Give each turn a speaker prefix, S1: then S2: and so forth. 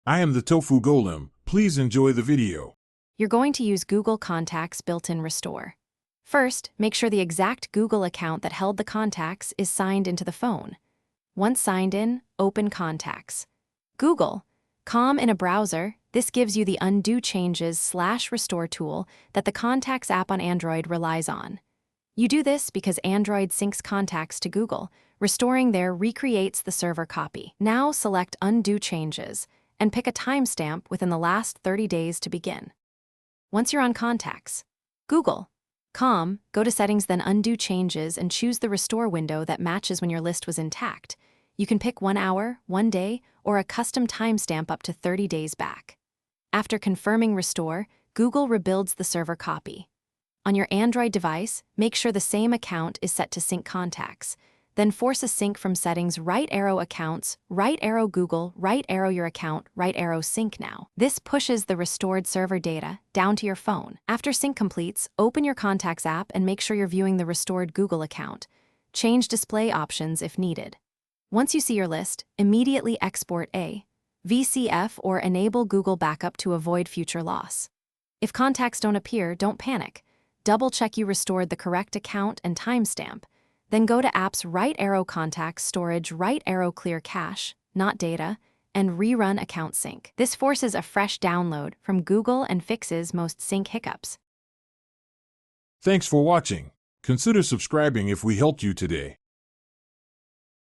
S1: I am the Tofu Golem. Please enjoy the video.
S2: You're going to use Google Contacts built-in Restore. First, make sure the exact Google account that held the contacts is signed into the phone. Once signed in, open Contacts. Google. In a browser, this gives you the Undo Changes/Restore tool that the Contacts app on Android relies on. You do this because Android syncs contacts to Google. Restoring there recreates the server copy. Now select Undo Changes and pick a timestamp within the last 30 days to begin. Once you're on Contacts, Google. Go to Settings, then Undo Changes and choose the Restore window that matches when your list was intact. You can pick 1 hour, 1 day, or a custom timestamp up to 30 days back. After confirming Restore, Google rebuilds the server copy. On your Android device, make sure the same account is set to sync contacts. Then force a sync from Settings, right arrow Accounts, right arrow Google, right arrow your account, right arrow Sync now. This pushes the restored server data down to your phone. After sync completes, open your Contacts app and make sure you're viewing the restored Google account. Change display options if needed. Once you see your list, immediately export a VCF or enable Google Backup to avoid future loss. If contacts don't appear, don't panic. Double-check you restored the correct account and timestamp. Then go to Apps, right arrow Contacts, Storage, right arrow Clear Cache, not data, and rerun Account Sync. This forces a fresh download from Google and fixes most sync hiccups.
S1: Thanks for watching. Consider subscribing if we helped you today.